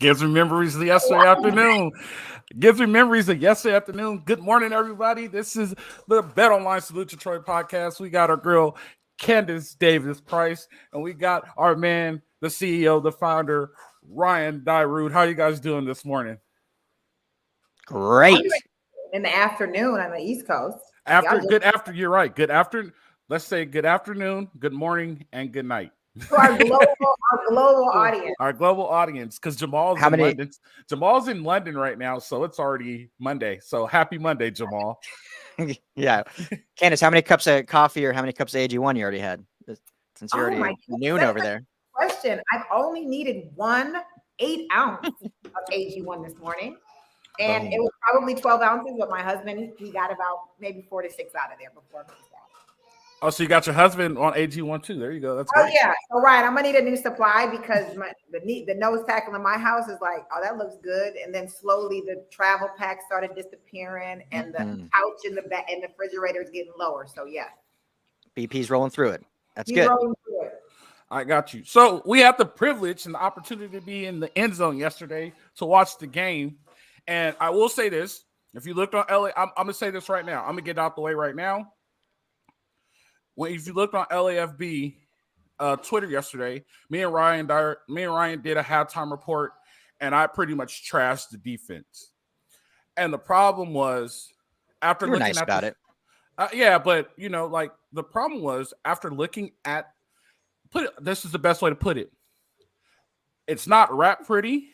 Gives me memories of yesterday afternoon. Gives me memories of yesterday afternoon. Good morning, everybody. This is the Bet Online Salute to Troy podcast. We got our girl, Candice Davis Price, and we got our man, the CEO, the founder, Ryan Dyrud. How you guys doing this morning? Great. In the afternoon on the East Coast. You're right. Good afternoon. Let's say good afternoon, good morning, and good night. To our global audience. Our global audience, because Jamal's in London. Jamal's in London right now, so it's already Monday. So happy Monday, Jamal. Yeah. Candice, how many cups of coffee or how many cups of AG1 you already had? Since you're already noon over there. Question. I've only needed 1 8-ounce of AG1 this morning. And it was probably 12 ounces, but my husband, he got about maybe 4 to 6 out of there before me. Oh, so you got your husband on AG1 too. There you go. That's great. Yeah. So Ryan, I'm gonna need a new supply because the nose tackle in my house is like, oh, that looks good. And then slowly the travel pack started disappearing, and the pouch in the back and the refrigerator is getting lower. So yeah, BP's rolling through it. That's good. I got you. So we had the privilege and the opportunity to be in the end zone yesterday to watch the game. And I will say this: if you looked on LA, I'm gonna say this right now. I'm gonna get out the way right now. If you looked on LAFB Twitter yesterday, me and Ryan did a halftime report, and I pretty much trashed the defense. And the problem was after looking nice at about it. Yeah, but the problem was after looking at this is the best way to put it. It's not rap pretty,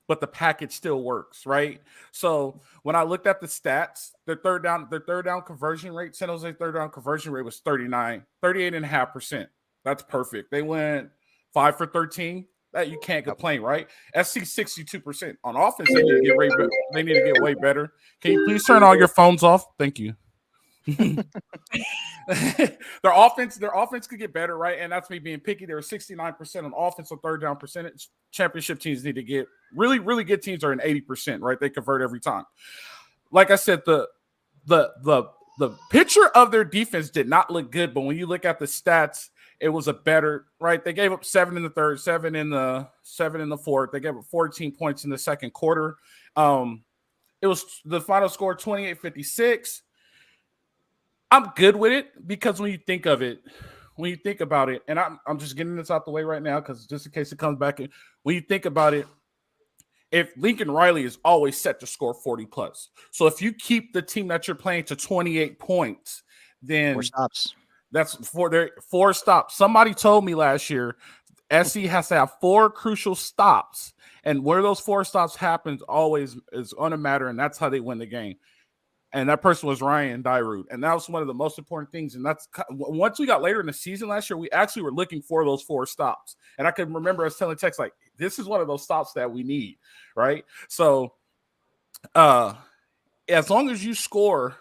but the package still works, right? So when I looked at the stats, their third down conversion rate, San Jose third down conversion rate was 38.5%. That's perfect. They went 5 for 13. That you can't complain, right? SC 62%. On offense, they need to get way better. Can you please turn all your phones off? Thank you. their offense could get better, right? And that's me being picky. They were 69% on offense on third down percentage. Championship teams need to get really, really good teams are in 80%, right? They convert every time. Like I said, the picture of their defense did not look good, but when you look at the stats, it was a better, right? They gave up 7 in the third, 7 in the fourth. They gave up 14 points in the second quarter. It was the final score 28-56. I'm good with it because when you think about it, and I'm just getting this out the way right now because just in case it comes back, when you think about it, if Lincoln Riley is always set to score 40 plus, so if you keep the team that you're playing to 28 points, then 4 stops. That's 4 stops. Somebody told me last year, SC has to have 4 crucial stops, and where those 4 stops happens always is on a matter, and that's how they win the game. And that person was Ryan Dyrud. And that was one of the most important things. And that's once we got later in the season last year, we actually were looking for those 4 stops. And I can remember us telling Tex, like, this is one of those stops that we need, right? So as long as you score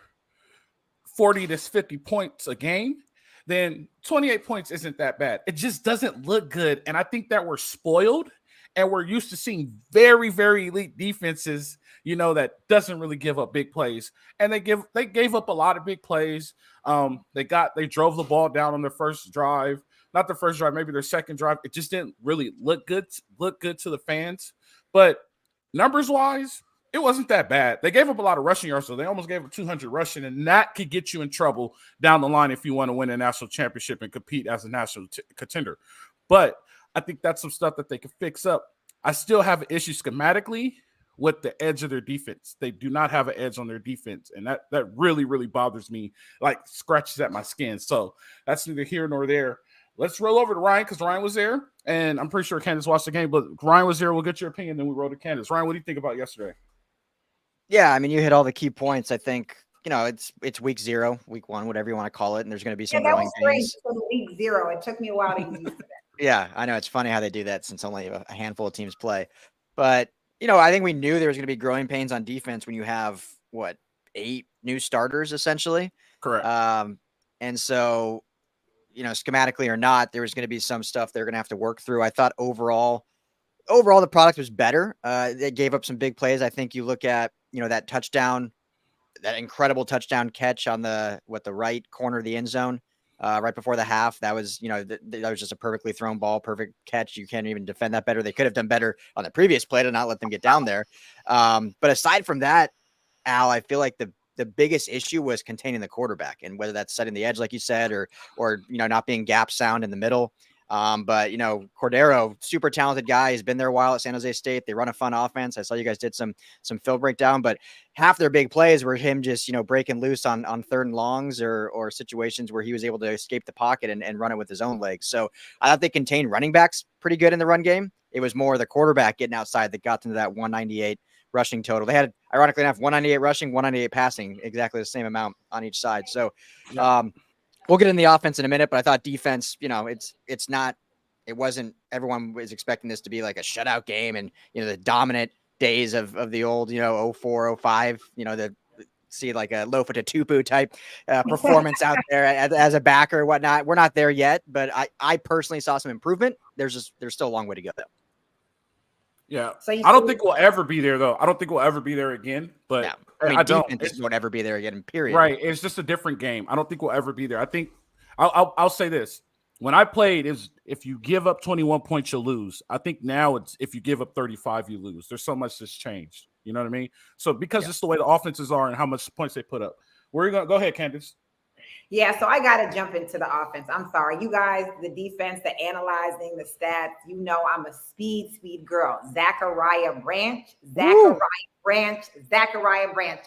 40 to 50 points a game, then 28 points isn't that bad. It just doesn't look good. And I think that we're spoiled. And we're used to seeing very, very elite defenses, that doesn't really give up big plays. And they gave up a lot of big plays. They drove the ball down on their first drive. Not their first drive, maybe their second drive. It just didn't really look good to the fans. But numbers-wise, it wasn't that bad. They gave up a lot of rushing yards, so they almost gave up 200 rushing, and that could get you in trouble down the line if you want to win a national championship and compete as a national contender. But I think that's some stuff that they can fix up. I still have an issue schematically with the edge of their defense. They do not have an edge on their defense, and that really, really bothers me, like scratches at my skin. So that's neither here nor there. Let's roll over to Ryan because Ryan was there, and I'm pretty sure Candice watched the game, but Ryan was there. We'll get your opinion, then we roll to Candice. Ryan, what do you think about yesterday? Yeah, I mean, you hit all the key points. I think, it's week 0, week 1, whatever you want to call it, and there's going to be some growing pains. Week 0. It took me a while to get used to that. Yeah, I know. It's funny how they do that since only a handful of teams play. But, I think we knew there was going to be growing pains on defense when you have, 8 new starters, essentially. Correct. And so, schematically or not, there was going to be some stuff they're going to have to work through. I thought overall, the product was better. They gave up some big plays. I think you look at, that touchdown, that incredible touchdown catch on the right corner of the end zone. right before the half. That was, that was just a perfectly thrown ball, perfect catch. You can't even defend that better. They could have done better on the previous play to not let them get down there. But aside from that, Al, I feel like the biggest issue was containing the quarterback, and whether that's setting the edge, like you said, or not being gap sound in the middle. But Cordero, super talented guy. He's been there a while at San Jose State. They run a fun offense. I saw you guys did some film breakdown, but half their big plays were him just, breaking loose on third and longs or situations where he was able to escape the pocket and run it with his own legs. So I thought they contained running backs pretty good in the run game. It was more the quarterback getting outside that got them to that 198 rushing total. They had, ironically enough, 198 rushing, 198 passing, exactly the same amount on each side. So, we'll get in the offense in a minute, but I thought defense, it wasn't, everyone was expecting this to be like a shutout game and, the dominant days of the old, 04, 05, see like a Lofa Tatupu type performance out there as a backer or whatnot. We're not there yet, but I personally saw some improvement. There's still a long way to go though. Yeah. So I don't think we'll ever be there though. I don't think we'll ever be there again, but no. I defense won't ever be there again, period. Right. It's just a different game. I don't think we'll ever be there. I think I'll say this. When I played, is if you give up 21 points, you'll lose. I think now it's if you give up 35, you lose. There's so much that's changed. You know what I mean? So because it's the way the offenses are and how much points they put up. Where are you going to go ahead, Candice? Yeah, so I got to jump into the offense. I'm sorry. You guys, the defense, the analyzing, the stats, I'm a speed girl. Zechariah Branch.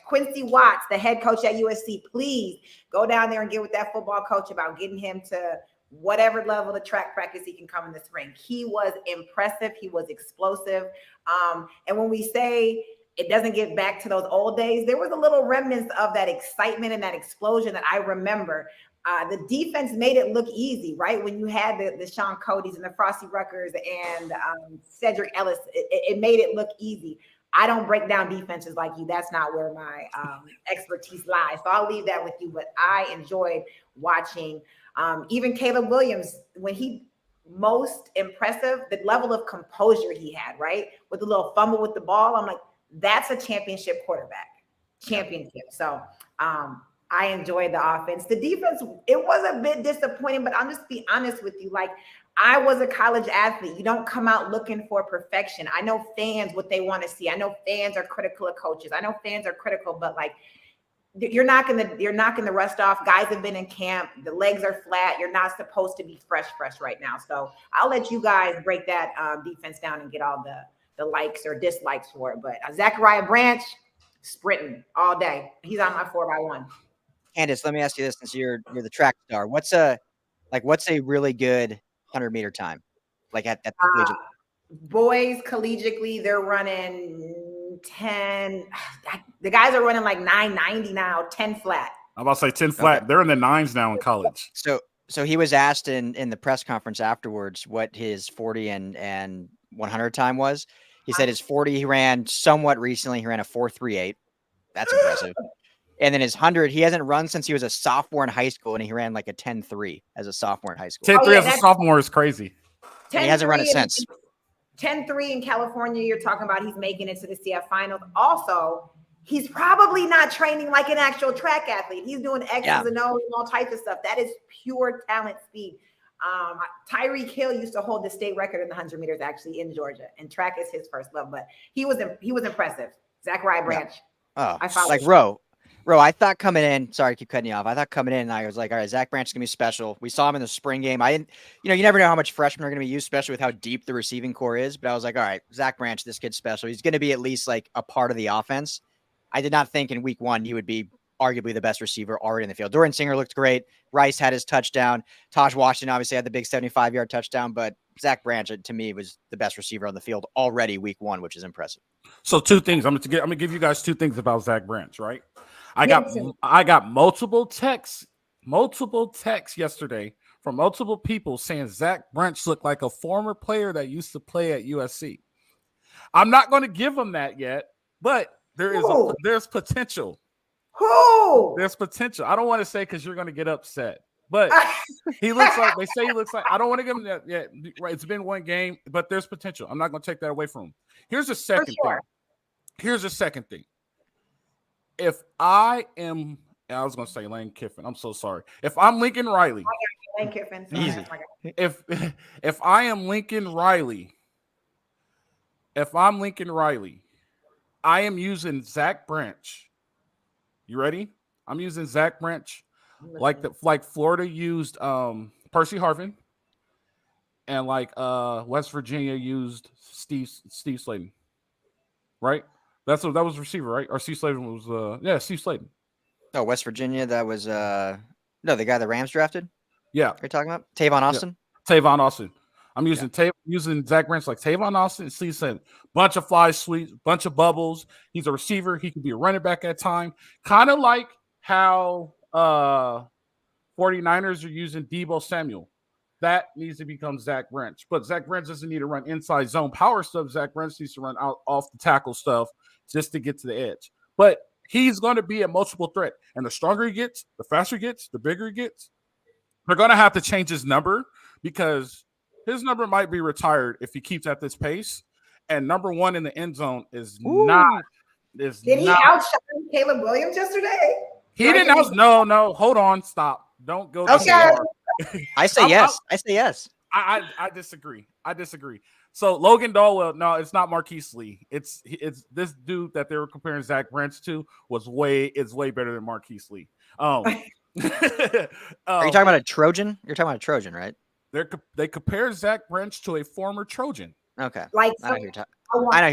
Quincy Watts, the head coach at USC, please go down there and get with that football coach about getting him to whatever level of track practice he can come in the spring. He was impressive. He was explosive. And when we say it doesn't get back to those old days, there was a little remnants of that excitement and that explosion that I remember. The defense made it look easy, right? When you had the Sean Codys and the Frosty Ruckers and Cedric Ellis, it made it look easy. I don't break down defenses like you. That's not where my expertise lies. So I'll leave that with you. But I enjoyed watching even Caleb Williams when he most impressive, the level of composure he had, right? With the little fumble with the ball. I'm like, that's a championship quarterback. Championship. So I enjoyed the offense. The defense, it was a bit disappointing, but I'll just be honest with you. Like, I was a college athlete. You don't come out looking for perfection. I know fans, what they want to see. I know fans are critical of coaches. I know fans are critical, but like, you're knocking the rust off. Guys have been in camp. The legs are flat. You're not supposed to be fresh right now. So I'll let you guys break that defense down and get all the likes or dislikes for it. But Zechariah Branch, sprinting all day. He's on my 4x1. Candice, let me ask you this, since you're the track star. What's a really good 100-meter time? Like at the collegiate? Boys collegiately, they're running 10. The guys are running like 990 now, 10 flat. I'm about to say 10 flat. Okay. They're in the 9s now in college. So he was asked in the press conference afterwards what his 40 and 100 time was. He said his 40 he ran somewhat recently. He ran a 4.38. That's impressive. And then his 100, he hasn't run since he was a sophomore in high school, and he ran like a 10.3 as a sophomore in high school. 10.3 as a sophomore is crazy. And he hasn't run it since. 10.3 in California, you're talking about he's making it to the CF finals. Also, he's probably not training like an actual track athlete. He's doing X's and O's and all types of stuff. That is pure talent speed. Tyreek Hill used to hold the state record in the 100 meters actually in Georgia, and track is his first love, but he was impressive. Zechariah Branch. Yeah. Oh, like Ro, I thought coming in, sorry, I keep cutting you off. I thought coming in, I was like, all right, Zach Branch is going to be special. We saw him in the spring game. You never know how much freshmen are going to be used, especially with how deep the receiving core is. But I was like, all right, Zach Branch, this kid's special. He's going to be at least like a part of the offense. I did not think in week 1 he would be arguably the best receiver already in the field. Dorian Singer looked great. Rice had his touchdown. Taj Washington obviously had the big 75-yard touchdown, but Zach Branch, to me, was the best receiver on the field already week 1, which is impressive. So 2 things. I'm going to give you guys 2 things about Zach Branch, right? I got multiple texts yesterday from multiple people saying Zach Branch looked like a former player that used to play at USC. I'm not going to give him that yet, but there's potential. Who? There's potential. I don't want to say because you're going to get upset, but he looks like I don't want to give him that yet. Right, it's been 1 game, but there's potential. I'm not going to take that away from him. Here's the second thing. If I am I was gonna say Lane Kiffin. I'm so sorry. If I'm Lincoln Riley, Lane Kiffin. Easy. If I am Lincoln Riley, I am using Zach Branch. You ready? I'm using Zach Branch, like Florida used Percy Harvin, and like West Virginia used Steve Slayton. Right? That was receiver, right? Or Steve Slayton was Steve Slayton. Oh, West Virginia. That was the guy the Rams drafted. Yeah, You're talking about Tavon Austin. Yeah. Tavon Austin. I'm using using Zach Branch like Tavon Austin. Steve Slayton. Bunch of fly sweeps, bunch of bubbles. He's a receiver. He could be a running back at time. Kind of like how 49ers are using Deebo Samuel. That needs to become Zach Branch. But Zach Branch doesn't need to run inside zone power stuff. Zach Branch needs to run out off the tackle stuff just to get to the edge. But he's going to be a multiple threat. And the stronger he gets, the faster he gets, the bigger he gets. They're going to have to change his number because his number might be retired if he keeps at this pace. And number 1 in the end zone is not. Did he outshine Caleb Williams yesterday? He didn't out. No. Hold on. Stop. Don't go. Okay. I say yes. I say yes. I disagree. So Logan Dolwell, no, it's not Marquise Lee. It's this dude that they were comparing Zach Branch to is way better than Marquise Lee. Are you talking about a Trojan? You're talking about a Trojan, right? They compare Zach Branch to a former Trojan. Okay. Like I know who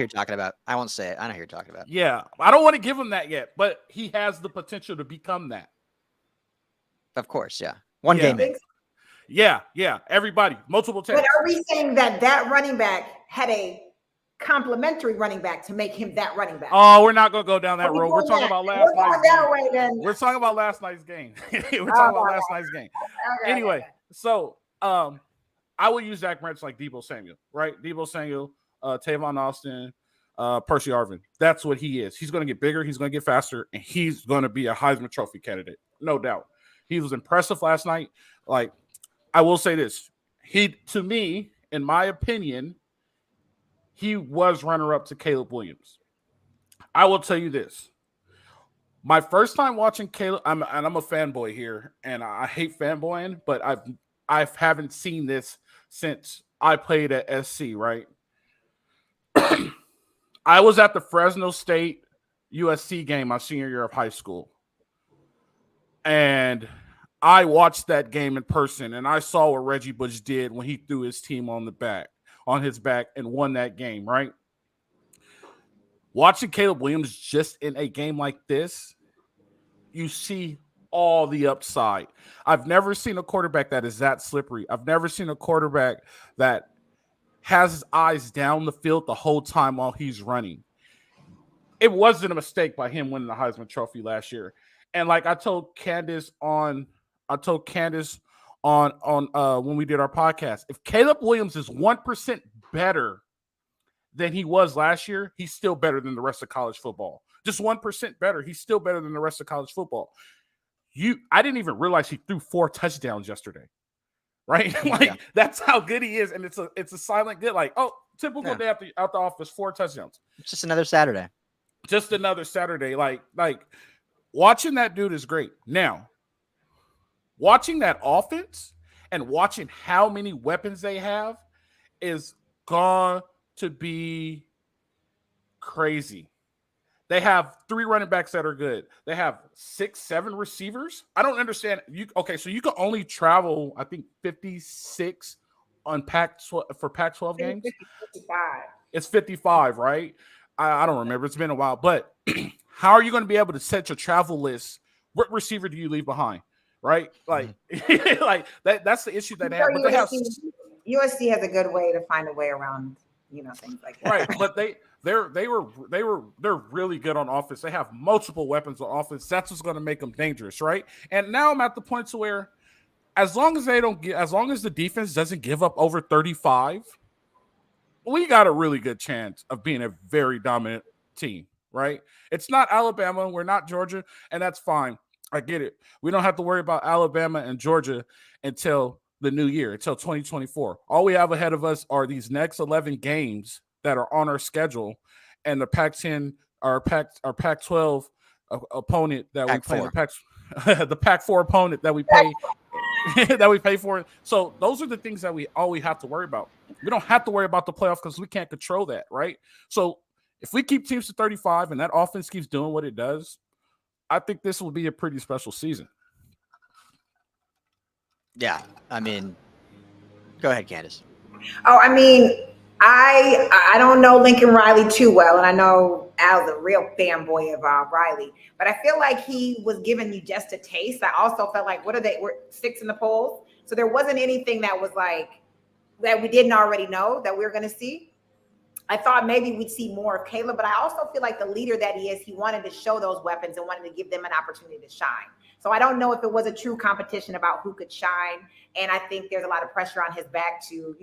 you're talking about. I won't say it. I know who you're talking about. Yeah. I don't want to give him that yet, but he has the potential to become that. Of course, yeah. One game in. Yeah. Everybody, multiple tests. But are we saying that running back had a complimentary running back to make him that running back? Oh, we're not going to go down that road. We're talking about last night's game. We're talking about last night's game. Anyway, so I will use Zach Branch like Deebo Samuel, right? Deebo Samuel, Tavon Austin, Percy Harvin. That's what he is. He's going to get bigger. He's going to get faster, and he's going to be a Heisman Trophy candidate, no doubt. He was impressive last night. Like, I will say this. To me, in my opinion, he was runner-up to Caleb Williams. I will tell you this. My first time watching Caleb, I'm a fanboy here, and I hate fanboying, but I haven't seen this since I played at SC, right? I was at the Fresno State USC game my senior year of high school. And I watched that game in person, and I saw what Reggie Bush did when he threw his team on his back and won that game, right? Watching Caleb Williams just in a game like this, you see all the upside. I've never seen a quarterback that is that slippery. I've never seen a quarterback that has his eyes down the field the whole time while he's running. It wasn't a mistake by him winning the Heisman Trophy last year. And like I told Candice on when we did our podcast, if Caleb Williams is 1% better than he was last year, he's still better than the rest of college football. Just 1% better. He's still better than the rest of college football. I didn't even realize he threw 4 touchdowns yesterday. Right? That's how good he is. And it's a silent good, like, typical day out the office, 4 touchdowns. It's just another Saturday. Just another Saturday. Like watching that dude is great. Now, watching that offense and watching how many weapons they have is going to be crazy. They have 3 running backs that are good. They have 6, 7 receivers. I don't understand. So you can only travel, I think, 56 on Pac-12 games. 55. It's 55, right? I don't remember. It's been a while. But how are you going to be able to set your travel list? What receiver do you leave behind? Right? Like, that's the issue that they have. But USC has a good way to find a way around, things like that. Right, but they're really good on offense. They have multiple weapons on offense. That's what's going to make them dangerous, right? And now I'm at the point to where, as long as the defense doesn't give up over 35, we got a really good chance of being a very dominant team, right? It's not Alabama, we're not Georgia, and that's fine. I get it. We don't have to worry about Alabama and Georgia until the new year, until 2024. All we have ahead of us are these next 11 games that are on our schedule, and the Pac-10, our Pac-12 opponent that we play in the the Pac-4 opponent that we pay that we pay for. So those are the things that we have to worry about. We don't have to worry about the playoffs because we can't control that, right? So if we keep teams to 35 and that offense keeps doing what it does, I think this will be a pretty special season. Yeah, I mean, go ahead, Candice. Oh, I mean, I don't know Lincoln Riley too well, and I know Al's a real fanboy of Riley, but I feel like he was giving you just a taste. I also felt like, we're 6 in the polls, so there wasn't anything that was like that we didn't already know that we were going to see. I thought maybe we'd see more of Caleb, but I also feel like the leader that he is, he wanted to show those weapons and wanted to give them an opportunity to shine. So I don't know if it was a true competition about who could shine. And I think there's a lot of pressure on his back to,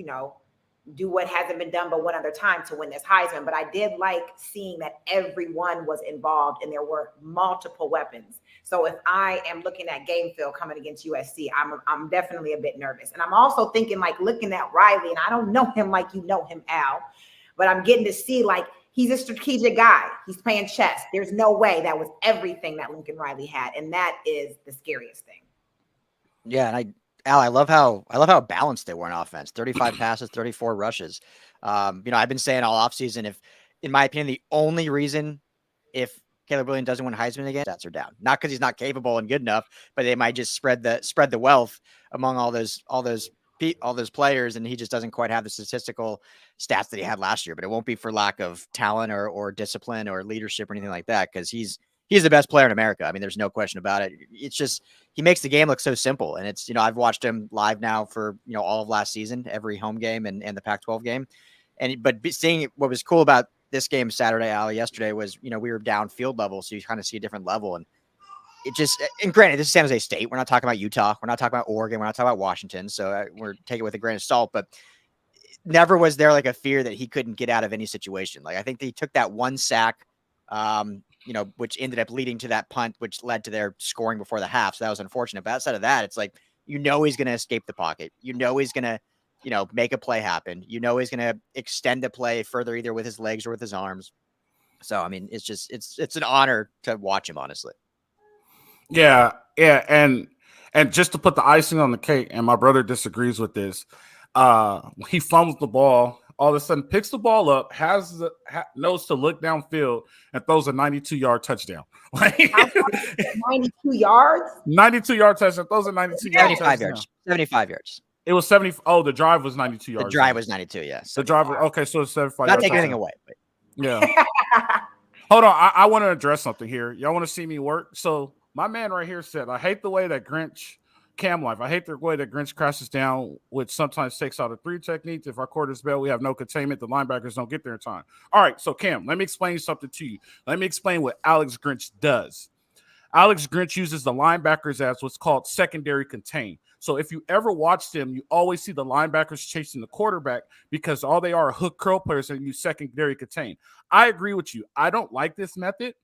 do what hasn't been done but one other time to win this Heisman. But I did like seeing that everyone was involved and there were multiple weapons. So if I am looking at game film coming against USC, I'm definitely a bit nervous. And I'm also thinking, like, looking at Riley, and I don't know him like you know him, Al, but I'm getting to see, like, he's a strategic guy. He's playing chess. There's no way that was everything that Lincoln Riley had. And that is the scariest thing. Yeah. And I love how balanced they were in offense. 35 passes, 34 rushes. I've been saying all offseason, if, in my opinion, the only reason if Caleb Williams doesn't win Heisman again, stats are down. Not because he's not capable and good enough, but they might just spread the wealth among all those players, and he just doesn't quite have the statistical stats that he had last year. But it won't be for lack of talent or discipline or leadership or anything like that, because he's the best player in America. I mean, there's no question about it. It's just, he makes the game look so simple. And it's, I've watched him live now for, all of last season, every home game and the Pac-12 game. But seeing what was cool about this game Saturday, Ali, yesterday was, we were down field level. So you kind of see a different level. And it just, and granted, this is San Jose State. We're not talking about Utah. We're not talking about Oregon. We're not talking about Washington. So we're taking it with a grain of salt, but never was there like a fear that he couldn't get out of any situation. Like, I think they took that one sack, which ended up leading to that punt, which led to their scoring before the half. So that was unfortunate. But outside of that, it's like, he's going to escape the pocket. He's going to, make a play happen. He's going to extend the play further, either with his legs or with his arms. So, I mean, it's just, it's an honor to watch him, honestly. Yeah. And just to put the icing on the cake, and my brother disagrees with this, he fumbles the ball, all of a sudden picks the ball up, knows to look downfield, and throws a 92-yard touchdown. 92 yards? 92-yard touchdown. Throws a 92-yard touchdown. 75 yards. 75 yards. It was 70. Oh, the drive was 92 yards. The drive was 92, yes. The drive. Okay, so it's 75. Not taking anything away. But. Yeah. Hold on. I want to address something here. Y'all want to see me work? So my man right here said, I hate the way that Cam Life. I hate the way that Grinch crashes down, which sometimes takes out a 3 technique. If our quarters bail, we have no containment. The linebackers don't get there in time. All right, so Cam, let me explain something to you. Let me explain what Alex Grinch does. Alex Grinch uses the linebackers as what's called secondary contain. So if you ever watch them, you always see the linebackers chasing the quarterback because all they are hook curl players and use secondary contain. I agree with you. I don't like this method,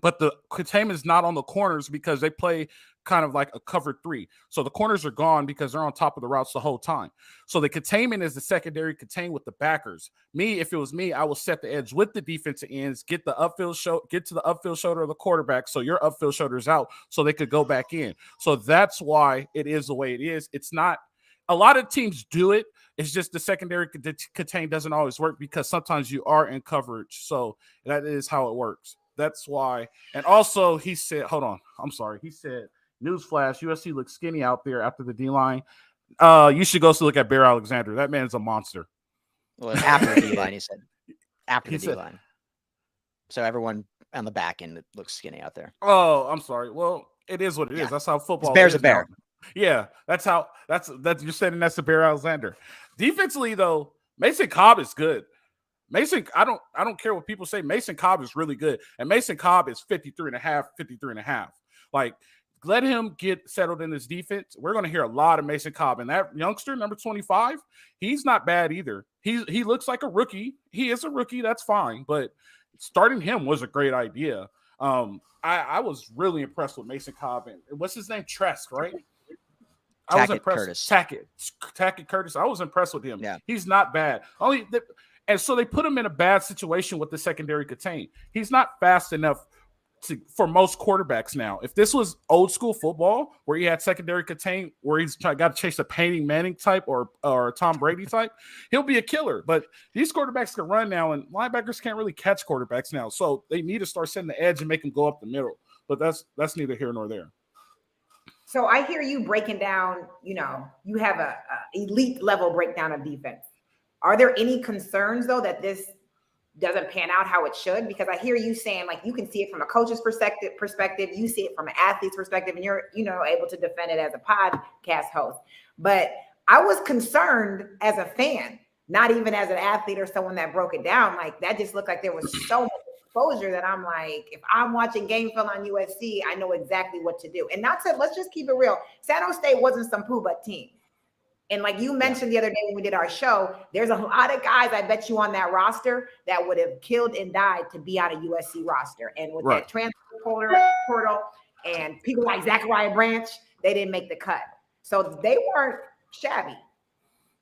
but the containment is not on the corners because they play kind of like a cover 3. So the corners are gone because they're on top of the routes the whole time. So the containment is the secondary contain with the backers. If it was me, I will set the edge with the defensive ends, get to the upfield shoulder of the quarterback so your upfield shoulder is out so they could go back in. So that's why it is the way it is. It's not – a lot of teams do it. It's just the secondary contain doesn't always work because sometimes you are in coverage. So that is how it works. That's why. And also he said, hold on. I'm sorry. He said, newsflash, USC looks skinny out there after the D-line. You should go look at Bear Alexander. That man's a monster. Well, after the D-line, he said. After the D-line. So everyone on the back end looks skinny out there. Oh, I'm sorry. Well, it is what it is. That's how football Bear's is. A bear. Now. Yeah, that's you're saying that's the Bear Alexander. Defensively, though, Mason Cobb is good. I don't care what people say. Mason Cobb is really good. And Mason Cobb is 53.5. Like, let him get settled in his defense. We're going to hear a lot of Mason Cobb. And that youngster, number 25, he's not bad either. He looks like a rookie. He is a rookie. That's fine. But starting him was a great idea. I was really impressed with Mason Cobb. And what's his name? Trask, right? I was impressed. Tackett Curtis. I was impressed with him. Yeah. He's not bad. And so they put him in a bad situation with the secondary contain. He's not fast enough for most quarterbacks now. If this was old school football where he had secondary contain, where he's got to chase a Peyton Manning type or a Tom Brady type, he'll be a killer. But these quarterbacks can run now, and linebackers can't really catch quarterbacks now. So they need to start setting the edge and make them go up the middle. But that's neither here nor there. So I hear you breaking down, you have a elite level breakdown of defense. Are there any concerns though that this doesn't pan out how it should? Because I hear you saying like you can see it from a coach's perspective, you see it from an athlete's perspective, and you're able to defend it as a podcast host. But I was concerned as a fan, not even as an athlete or someone that broke it down. Like that just looked like there was so much exposure that I'm like, if I'm watching game film on USC, I know exactly what to do. And let's just keep it real. San Jose State wasn't some poo-butt team. And like you mentioned the other day when we did our show, there's a lot of guys, I bet you, on that roster that would have killed and died to be on a USC roster. And with that transfer portal and people like Zechariah Branch, they didn't make the cut. So they weren't shabby.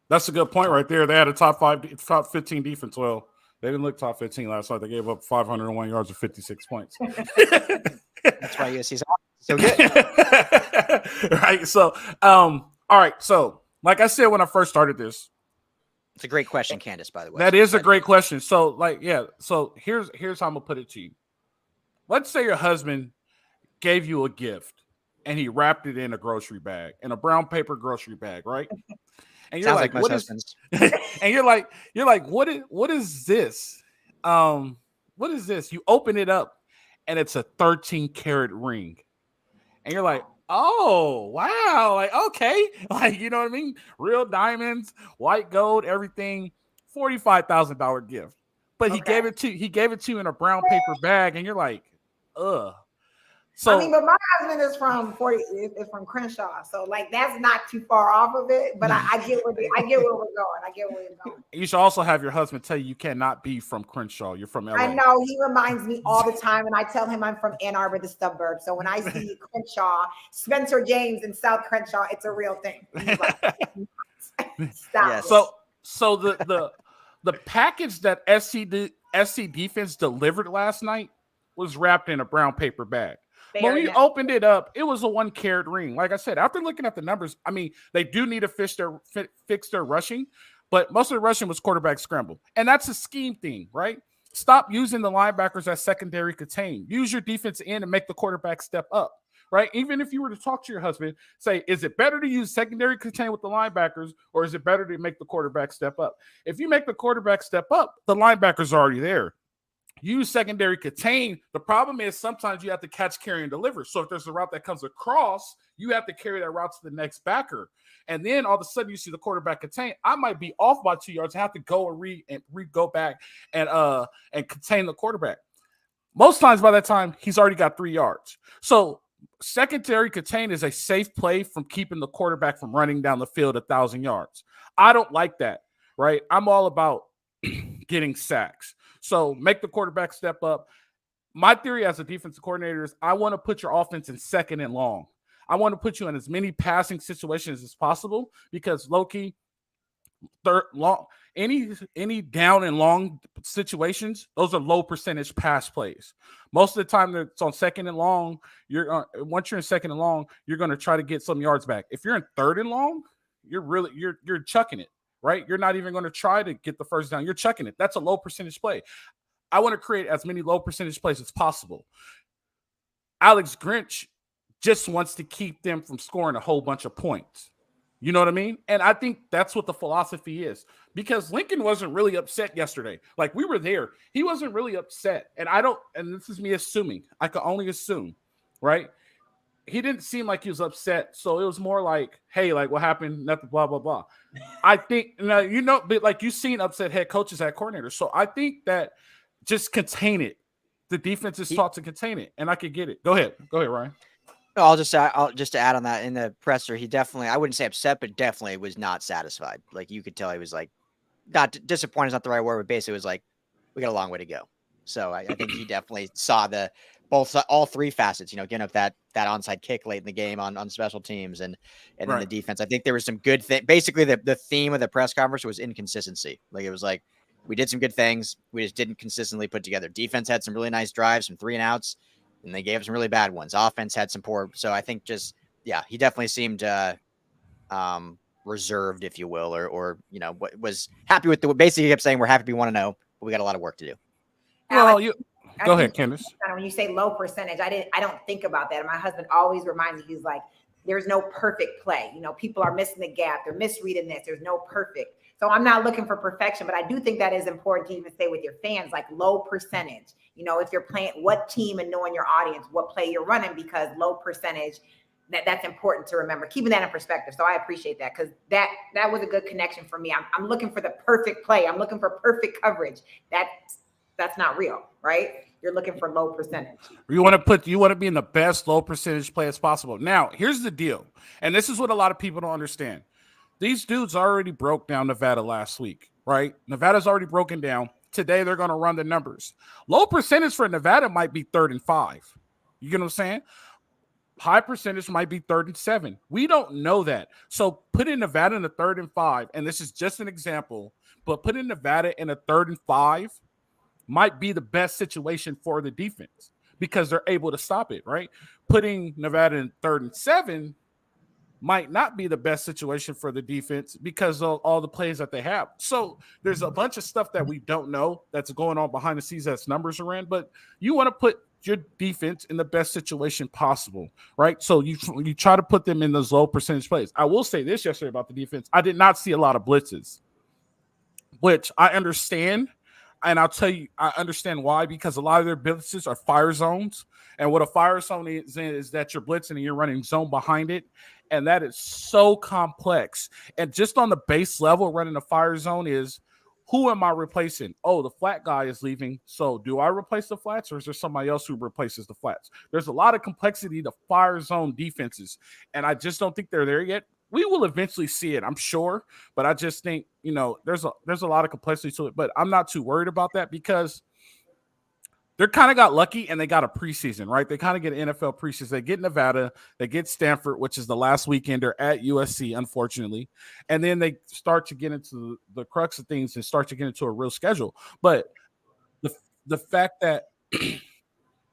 That's a good point right there. They had a top 15 defense. Well, they didn't look top 15 last night. They gave up 501 yards with 56 points. That's why USC's so good. Right. So, all right. So, like I said when I first started this, it's a great question, Candice, by the way. That is a great question. So, so here's how I'm gonna put it to you. Let's say your husband gave you a gift and he wrapped it in a grocery bag, in a brown paper grocery bag, right? And you're like what is and you're like, what is this? What is this? You open it up and it's a 13-karat ring. And you're like, oh, wow. Like, okay. Like, you know what I mean? Real diamonds, white gold, everything. $45,000 gift. But he gave it to you in a brown paper bag, and you're like, ugh. So I mean, but my husband is from Crenshaw, so like that's not too far off of it. But I get where we're going. You should also have your husband tell you cannot be from Crenshaw. You're from LA. I know, he reminds me all the time, and I tell him I'm from Ann Arbor, the suburb. So when I see Crenshaw, Spencer James in South Crenshaw, it's a real thing. He's like, stop. Yes. So the package that SC defense delivered last night was wrapped in a brown paper bag. When we opened it up, it was a 1-carat ring. Like I said, after looking at the numbers, I mean, they do need to fix their rushing, but most of the rushing was quarterback scramble. And that's a scheme thing, right? Stop using the linebackers as secondary contain. Use your defense in and make the quarterback step up, right? Even if you were to talk to your husband, say, is it better to use secondary contain with the linebackers, or is it better to make the quarterback step up? If you make the quarterback step up, the linebackers are already there. Use secondary contain. The problem is sometimes you have to catch, carry, and deliver. So if there's a route that comes across, you have to carry that route to the next backer. And then all of a sudden you see the quarterback contain. I might be off by 2 yards. I have to go and go back and contain the quarterback. Most times by that time, he's already got 3 yards. So secondary contain is a safe play from keeping the quarterback from running down the field 1,000 yards. I don't like that, right? I'm all about getting sacks. So make the quarterback step up. My theory as a defensive coordinator is I want to put your offense in second and long. I want to put you in as many passing situations as possible because low-key, any down and long situations, those are low percentage pass plays. Most of the time it's on second and long. Once you're in second and long, you're going to try to get some yards back. If you're in third and long, you're chucking it. Right? You're not even going to try to get the first down. You're chucking it. That's a low percentage play. I want to create as many low percentage plays as possible. Alex Grinch just wants to keep them from scoring a whole bunch of points. You know what I mean? And I think that's what the philosophy is, because Lincoln wasn't really upset yesterday. Like, we were there. He wasn't really upset. And this is me assuming. I could only assume, right? He didn't seem like he was upset. So it was more like, hey, like, what happened? Nothing, blah, blah, blah. I think, but like you've seen upset head coaches at coordinators. So I think that just contain it. The defense is taught to contain it, and I could get it. Go ahead, Ryan. No, I'll just add on that. In the presser, he definitely, I wouldn't say upset, but definitely was not satisfied. Like, you could tell he was like, not disappointed is not the right word, but basically was like, we got a long way to go. So I think he definitely saw all three facets, getting up that onside kick late in the game on special teams and then the defense. I think there was some good thing. Basically, the theme of the press conference was inconsistency. Like, it was like, we did some good things. We just didn't consistently put together. Defense had some really nice drives, some 3-and-outs. and they gave some really bad ones. Offense had some poor. So I think he definitely seemed reserved, if you will, or was happy with basically he kept saying we're happy we want to know, but we got a lot of work to do. Well, go ahead, Candice. When you say low percentage, I don't think about that. And my husband always reminds me, he's like, there's no perfect play. People are missing the gap. They're misreading this. There's no perfect. So I'm not looking for perfection, but I do think that is important to even say with your fans, like low percentage. If you're playing what team and knowing your audience, what play you're running, because low percentage, that's important to remember, keeping that in perspective. So I appreciate that, because that was a good connection for me. I'm looking for the perfect play. I'm looking for perfect coverage. That's not real, right? You're looking for low percentage. You want to be in the best low percentage play as possible. Now, here's the deal. And this is what a lot of people don't understand. These dudes already broke down Nevada last week, right? Nevada's already broken down. Today, they're going to run the numbers. Low percentage for Nevada might be 3rd and 5. You get what I'm saying? High percentage might be 3rd and 7. We don't know that. So put in Nevada in the 3rd and 5, and this is just an example, but put in Nevada in a 3rd and 5 might be the best situation for the defense because they're able to stop it, right? Putting Nevada in 3rd and 7 might not be the best situation for the defense because of all the plays that they have. So there's a bunch of stuff that we don't know that's going on behind the scenes that's numbers are in, but you want to put your defense in the best situation possible, right? So you try to put them in those low percentage plays. I will say this yesterday about the defense. I did not see a lot of blitzes, which I understand. And I'll tell you, I understand why, because a lot of their blitzes are fire zones. And what a fire zone is that you're blitzing and you're running zone behind it. And that is so complex. And just on the base level, running a fire zone is, who am I replacing? Oh, the flat guy is leaving. So do I replace the flats, or is there somebody else who replaces the flats? There's a lot of complexity to fire zone defenses. And I just don't think they're there yet. We will eventually see it, I'm sure. But I just think, there's a lot of complexity to it. But I'm not too worried about that because they kind of got lucky and they got a preseason, right? They kind of get an NFL preseason. They get Nevada, they get Stanford, which is the last weekender at USC, unfortunately. And then they start to get into the crux of things and start to get into a real schedule. But the fact that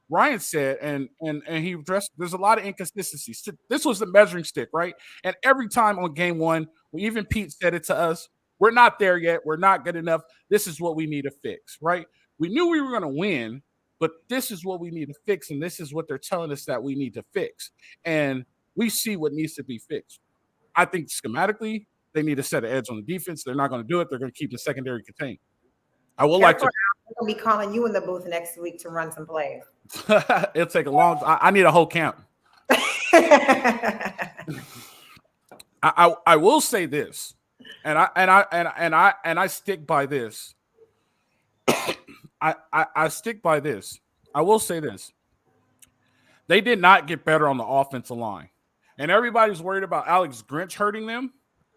Ryan said, and he addressed, there's a lot of inconsistencies. This was the measuring stick, right? And every time on game one, even Pete said it to us, we're not there yet. We're not good enough. This is what we need to fix, right? We knew we were going to win, but this is what we need to fix, and this is what they're telling us that we need to fix. And we see what needs to be fixed. I think schematically, they need to set an edge on the defense. They're not going to do it. They're going to keep the secondary contained. I will like to. I'm going to be calling you in the booth next week to run some plays. It'll take a long time. I need a whole camp. I will say this, and I stick by this. I stick by this. I will say this. They did not get better on the offensive line. And everybody's worried about Alex Grinch hurting them.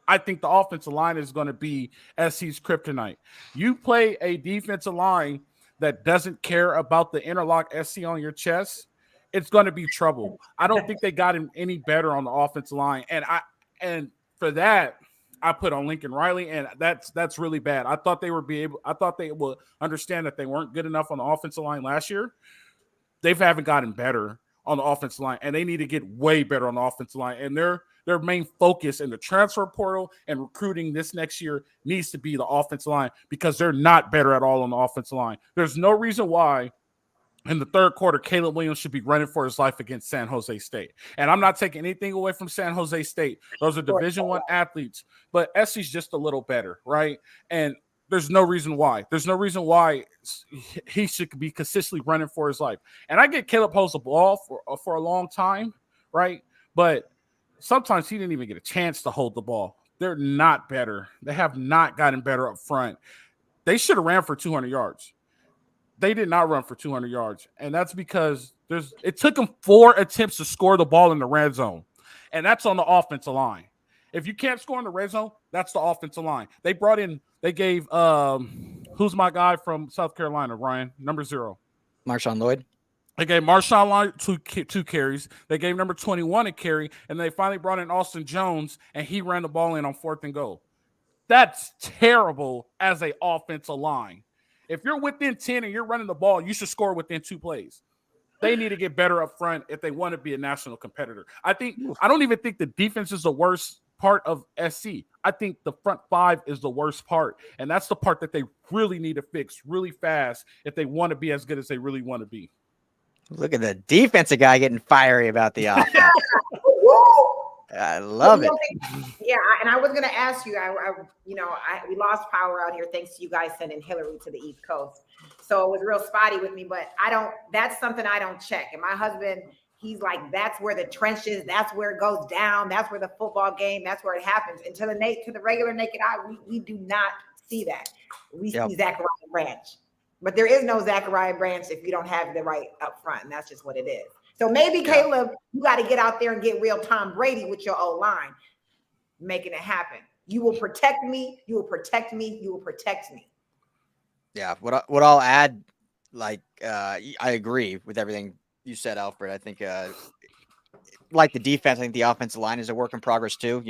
I think the offensive line is going to be SC's kryptonite. You play a defensive line that doesn't care about the interlock SC on your chest, it's going to be trouble. I don't think they got him any better on the offensive line. And for that, I put on Lincoln Riley, and that's really bad. I thought they would understand that they weren't good enough on the offensive line last year. They haven't gotten better on the offensive line, and they need to get way better on the offensive line. And their main focus in the transfer portal and recruiting this next year needs to be the offensive line because they're not better at all on the offensive line. There's no reason why in the third quarter, Caleb Williams should be running for his life against San Jose State. And I'm not taking anything away from San Jose State. Those are Division I athletes, but SC's just a little better, right? And there's no reason why. There's no reason why he should be consistently running for his life. And I get Caleb holds the ball for a long time, right? But sometimes he didn't even get a chance to hold the ball. They're not better. They have not gotten better up front. They should have ran for 200 yards. They did not run for 200 yards, and that's because it took them 4 attempts to score the ball in the red zone, and that's on the offensive line. If you can't score in the red zone, that's the offensive line. They gave who's my guy from South Carolina, Ryan, number 0? Marshawn Lloyd. They gave Marshawn Lloyd two carries. They gave number 21 a carry, and they finally brought in Austin Jones, and he ran the ball in on 4th and goal. That's terrible as an offensive line. If you're within 10 and you're running the ball, you should score within 2 plays. They need to get better up front if they want to be a national competitor. I don't even think the defense is the worst part of SC. I think the front five is the worst part. And that's the part that they really need to fix really fast if they want to be as good as they really want to be. Look at the defensive guy getting fiery about the offense. I love it. And I was going to ask you, we lost power out here thanks to you guys sending Hillary to the East Coast. So it was real spotty with me, but that's something I don't check. And my husband, he's like, that's where the trench is. That's where it goes down. That's where the football game, that's where it happens. And to the regular naked eye, we do not see that. We see Zechariah Branch. But there is no Zechariah Branch if you don't have the right up front. And that's just what it is. So maybe, Caleb, you got to get out there and get real Tom Brady with your O-line, making it happen. You will protect me. You will protect me. You will protect me. Yeah. What I'll add, I agree with everything you said, Alfred. I think, like the defense, I think the offensive line is a work in progress too.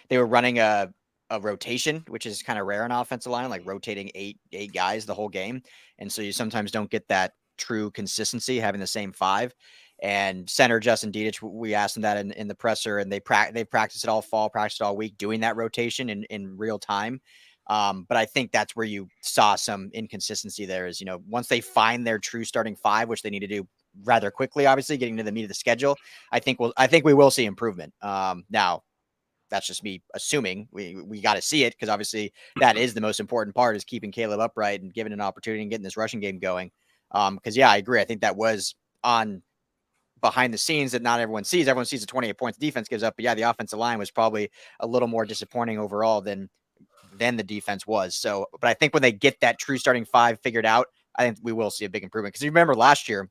They were running a rotation, which is kind of rare in offensive line, like rotating eight guys the whole game. And so you sometimes don't get that true consistency having the same five. And center Justin Dedich, we asked him that in the presser, and they practiced it all fall, practiced it all week, doing that rotation in real time. But I think that's where you saw some inconsistency there is, once they find their true starting five, which they need to do rather quickly, obviously getting to the meat of the schedule, I think we will see improvement. Now that's just me assuming we got to see it, because obviously that is the most important part, is keeping Caleb upright and giving an opportunity and getting this rushing game going. Because I agree. I think that was on behind the scenes that not everyone sees. Everyone sees the 28 points defense gives up. But the offensive line was probably a little more disappointing overall than the defense was. So, but I think when they get that true starting five figured out, I think we will see a big improvement. Because you remember last year,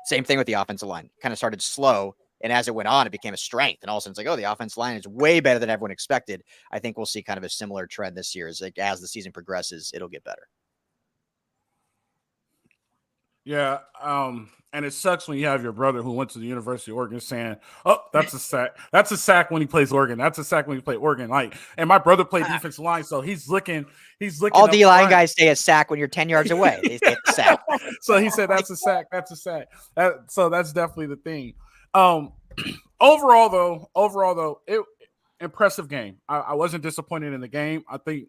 same thing with the offensive line. Kind of started slow, and as it went on, it became a strength. And all of a sudden, it's like, the offensive line is way better than everyone expected. I think we'll see kind of a similar trend this year. As the season progresses, it'll get better. Yeah, and it sucks when you have your brother who went to the University of Oregon saying, "Oh, that's a sack. That's a sack when he plays Oregon. That's a sack when he plays Oregon." And my brother played defensive line, so he's looking. All D-line guys say a sack when you're 10 yards away. They say a sack. So he said, "That's a sack. That's a sack." So that's definitely the thing. Overall, though, impressive game. I wasn't disappointed in the game. I think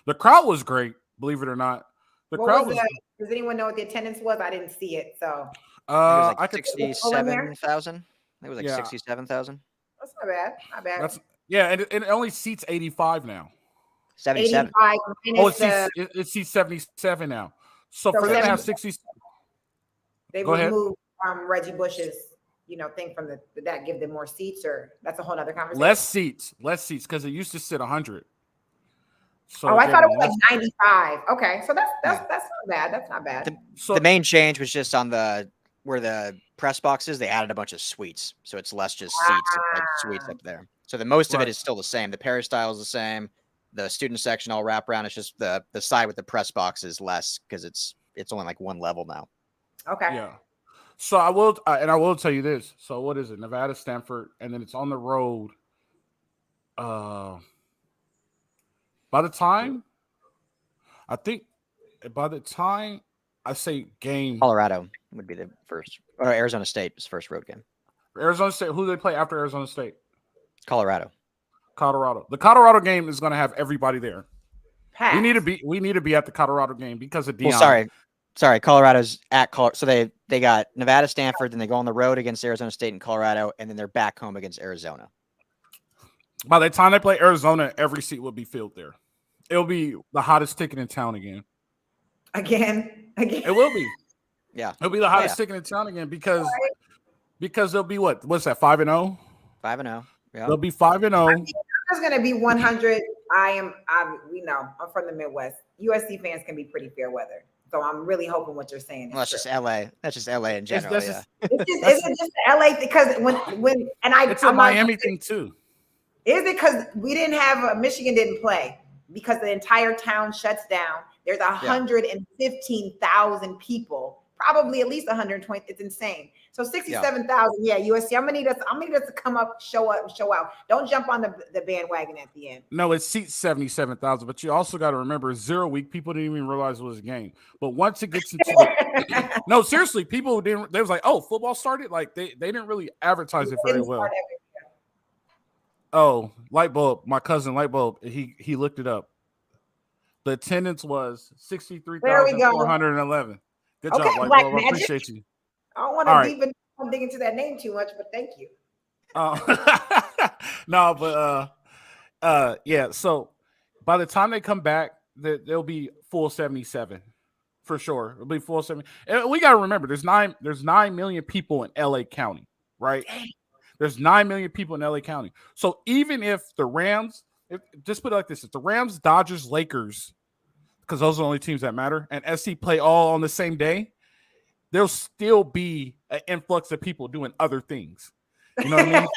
the crowd was great. Believe it or not, the crowd was. Does anyone know what the attendance was? I didn't see it. So I could 67,000. It was like 67,000. That's not bad. Not bad. And it only seats 85 now. 77. It seats 77 now. So for them to have 60, they removed Reggie Bush's thing from that give them more seats, or that's a whole other conversation. Less seats because it used to sit 100. So I thought it was like 95. Okay, so that's not bad. That's not bad. The main change was just on where the press box is. They added a bunch of suites, so it's less just seats, like suites up there. So the most of it is still the same. The peristyle is the same. The student section all wrap around. It's just the side with the press box is less because it's only like one level now. Okay. Yeah. So I will tell you this. So what is it? Nevada, Stanford, and then it's on the road. By the time I say game, Colorado would be the first. Or Arizona State was first road game. Arizona State. Who do they play after Arizona State? Colorado. The Colorado game is going to have everybody there. Pass. We need to be at the Colorado game because of Dion. Well, sorry. Colorado's at Colorado. So they got Nevada, Stanford, then they go on the road against Arizona State and Colorado, and then they're back home against Arizona. By the time they play Arizona, every seat will be filled there. It'll be the hottest ticket in town again. Again. It will be. Yeah. It'll be the hottest ticket in town again because they'll be what's that, 5-0? 5-0. Yeah. They'll be 5-0. It's going to be 100. I'm from the Midwest. USC fans can be pretty fair weather. So I'm really hoping what you're saying is that's just LA. That's just LA in general. Is it just LA? Because it's a Miami thing too. Is it because we didn't have Michigan didn't play because the entire town shuts down? There's 115,000 people probably at least 120. It's insane. So 67,000. Yeah, USC. I'm gonna need us to come up, show up, and show out. Don't jump on the bandwagon at the end. No, it seats 77,000, but you also got to remember 0 week. People didn't even realize it was a game. But once it gets into the no, seriously, people didn't. They was like, "Oh, football started." Like they didn't really advertise it very well. Oh, light bulb. My cousin, light bulb. He looked it up. The attendance was 63,411. Good job, light bulb. I appreciate you. I don't want to even dig into that name too much, but thank you. No, but yeah. So by the time they come back, they'll be full 77 for sure. It'll be full 70. And we got to remember, there's 9 million people in LA County, right? There's 9 million people in LA County. So even if the Rams, just put it like this: if the Rams, Dodgers, Lakers, because those are the only teams that matter, and SC play all on the same day, there'll still be an influx of people doing other things. You know what I mean?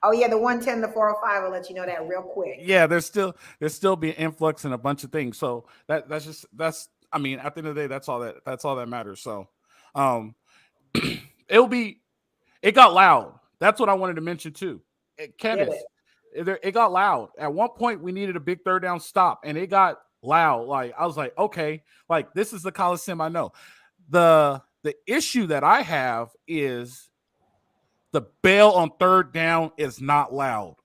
Oh yeah, the 110, the 405 will let you know that real quick. Yeah, there's still be an influx and a bunch of things. So that's I mean, at the end of the day, that's all that matters. So it got loud. That's what I wanted to mention too. Candice, it got loud. At one point, we needed a big third down stop, and it got loud. Like I was like, okay, like this is the Coliseum I know. The issue that I have is the bell on third down is not loud.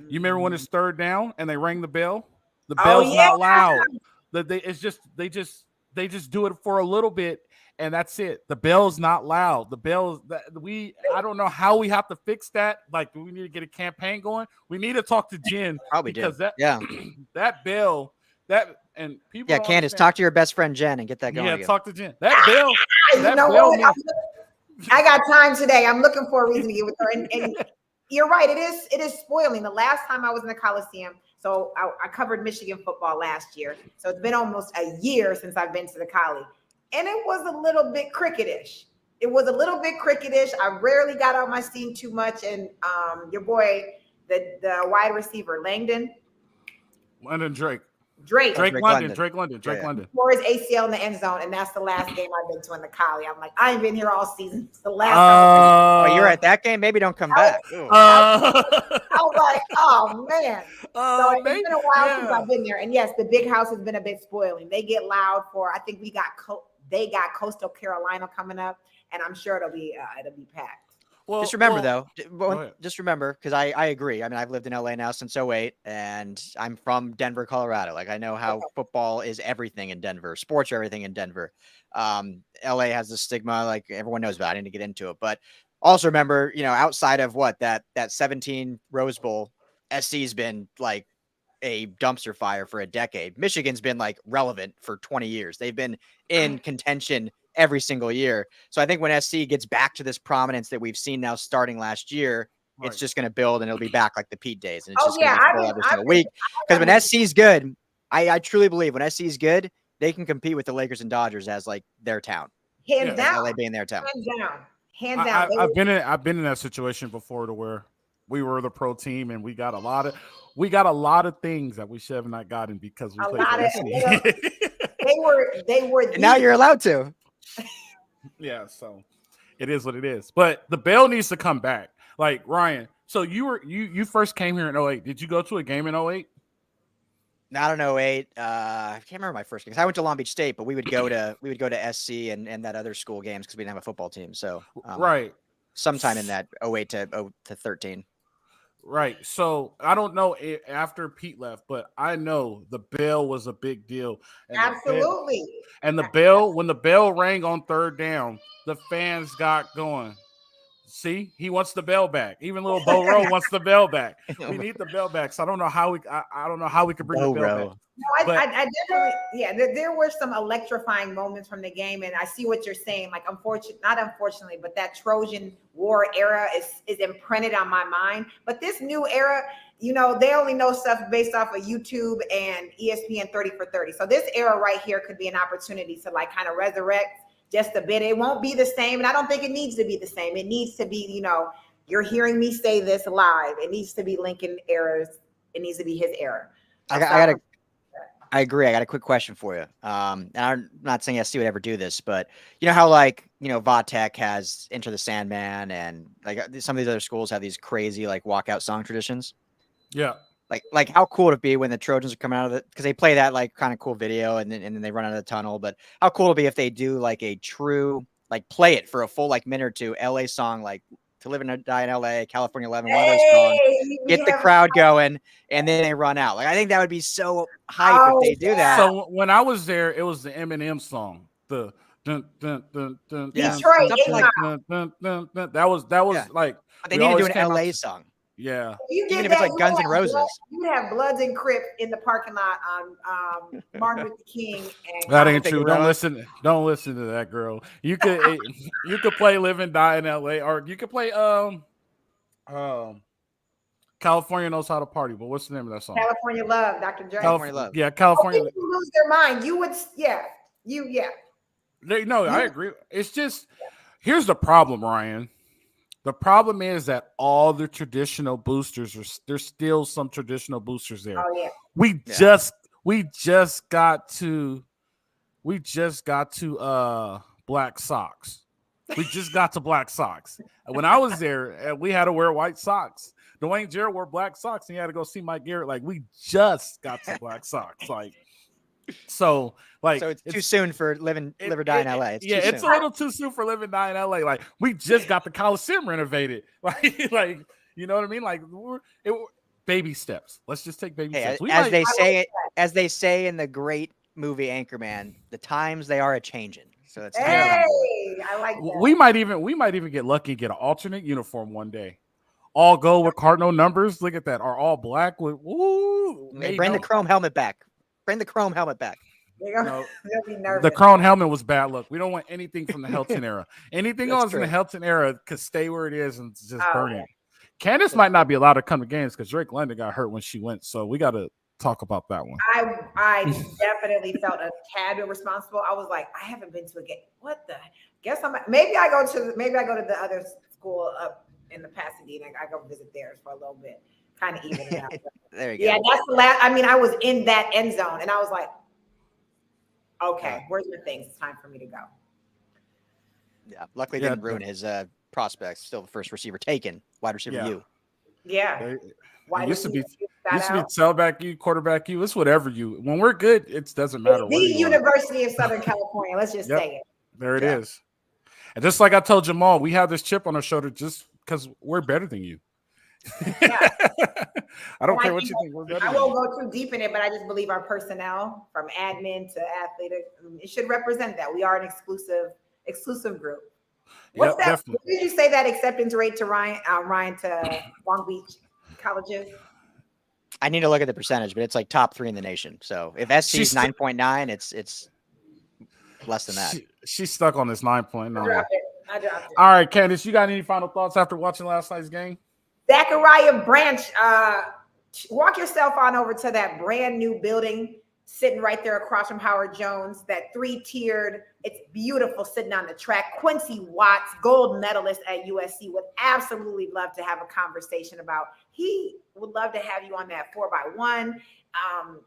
You remember when it's third down and they rang the bell? The bell's not loud. They just do it for a little bit and that's it. The bell's not loud. The bell I don't know how we have to fix that. Like, do we need to get a campaign going? We need to talk to Jen because that bell and people. Yeah, Candice, talk to your best friend Jen and get that going. Yeah, talk to Jen. That bell. I got time today. I'm looking for a reason to get with her. And you're right. It is spoiling. The last time I was in the Coliseum, so I covered Michigan football last year. So it's been almost a year since I've been to the Coli. And it was a little bit cricketish. I rarely got out my steam too much. And your boy, the wide receiver, Langdon. Drake London. For his ACL in the end zone, and that's the last game I've been to in the Coli. I'm like, I ain't been here all season. It's the last. You're at that game. Maybe don't come back. I was like, oh man. So it's been a while since I've been there, and yes, the big house has been a bit spoiling. They get loud for. I think they got Coastal Carolina coming up, and I'm sure it'll be packed. Well, just remember, because I agree. I mean, I've lived in LA now since 2008, and I'm from Denver, Colorado. Like, I know how football is everything in Denver. Sports are everything in Denver. LA has the stigma, like everyone knows about. I didn't get into it. But also remember, outside of that 17 Rose Bowl, SC's been like a dumpster fire for a decade. Michigan's been like relevant for 20 years. They've been in contention every single year. So I think when SC gets back to this prominence that we've seen now starting last year, it's just going to build and it'll be back like the Pete days. And it's just going to be full every single week. Because when SC is good, I truly believe when SC is good, they can compete with the Lakers and Dodgers as like their town. Hands down. LA being their town. Hands down. I've been in that situation before to where we were the pro team and we got a lot of things that we should have not gotten because we played for SC. They were and now you're allowed to. Yeah, so it is what it is. But the bell needs to come back. Like Ryan, so you first came here in 2008. Did you go to a game in 2008? Not in 2008. I can't remember my first game. I went to Long Beach State, but we would go to SC and that other school games because we didn't have a football team. So right, sometime in that 2008 to 13. Right. So I don't know after Pete left, but I know the bell was a big deal. And absolutely. When the bell rang on third down, the fans got going. See, he wants the bell back. Even little Bo Rowe wants the bell back. We need the bell back. So I don't know how we could bring the bell back. No, I definitely, there were some electrifying moments from the game, and I see what you're saying. Like, not unfortunately, but that Trojan War era is imprinted on my mind. But this new era, they only know stuff based off of YouTube and ESPN 30 for 30. So this era right here could be an opportunity to like kind of resurrect just a bit. It won't be the same, and I don't think it needs to be the same. It needs to be, you're hearing me say this live. It needs to be Lincoln eras. It needs to be his era. I agree. I got a quick question for you. And I'm not saying SC would ever do this, but you know how Vatech has Enter the Sandman, and like some of these other schools have these crazy like walkout song traditions. Yeah. Like how cool would it be when the Trojans are coming out of it, because they play that like kind of cool video and then they run out of the tunnel. But how cool would it be if they do like a true like play it for a full like minute or two LA song, like To Live and Die in LA, California 11, one of those songs, get the crowd going, and then they run out. Like I think that would be so hype if they do that. So when I was there, it was the Eminem song, the dun, dun, dun, dun, Detroit, that was Yeah. like. But they need to do an LA song. Yeah. Even if it's like Guns N' Roses. You have Bloods and Crips in the parking lot on Martin Luther King. And That ain't true. Don't listen to that girl. You could play Live and Die in LA, or you could play California Knows How to Party. But what's the name of that song? California Love, Dr. Dre. California Love. Yeah, California. People lose their mind. You would, I agree. It's just here's the problem, Ryan. The problem is that all the traditional boosters there's still some traditional boosters there. Oh yeah. We just got to black socks. We just got to black socks. When I was there, we had to wear white socks. Dwayne Jarrett wore black socks, and he had to go see Mike Garrett. Like we just got to black socks. So it's too soon for live or die in LA. It's a little too soon for Live and Die in LA. Like we just got the Coliseum renovated. Like you know what I mean? Like baby steps. Let's just take baby steps. As they say in the great movie Anchorman, the times they are a changing. So it's I like that. We might even get lucky and get an alternate uniform one day. All go with cardinal numbers. Look at that. Are all black with bring the chrome helmet back. Bring the chrome helmet back. The chrome helmet was bad luck. We don't want anything from the Helton era. Anything else in the Helton era could stay where it is and just burn it. Candice might not be allowed to come to games because Drake London got hurt when she went. So we got to talk about that one. I definitely felt a tad bit responsible. I was like, I haven't been to a game. What the? Maybe I go to the other school up in the Pasadena. I go visit theirs for a little bit. Kind of even it out. There you go. Yeah, that's the last. I mean, I was in that end zone, and I was like, "Okay, where's your things? It's time for me to go." Yeah, luckily didn't ruin his prospects. Still the first receiver taken, wide receiver U. Yeah, it used to be tailback U, quarterback U. It's whatever you. When we're good, it doesn't matter. The University of Southern California. Let's just say it. There it is. And just like I told Jamal, we have this chip on our shoulder just because we're better than you. Yeah. I don't care what you think. We're better. I won't go too deep in it, but I just believe our personnel, from admin to athletic, it should represent that we are an exclusive group. What's that? Definitely. Did you say that acceptance rate to Ryan to Long Beach colleges? I need to look at the percentage, but it's like top 3 in the nation. So if SC is 9.9, it's less than that. She's stuck on this 9.9. I dropped it. All right, Candice, you got any final thoughts after watching last night's game? Zechariah Branch, walk yourself on over to that brand new building sitting right there across from Howard Jones, that 3-tiered, it's beautiful sitting on the track. Quincy Watts, gold medalist at USC, would absolutely love to have a conversation about, he would love to have you on that 4x1.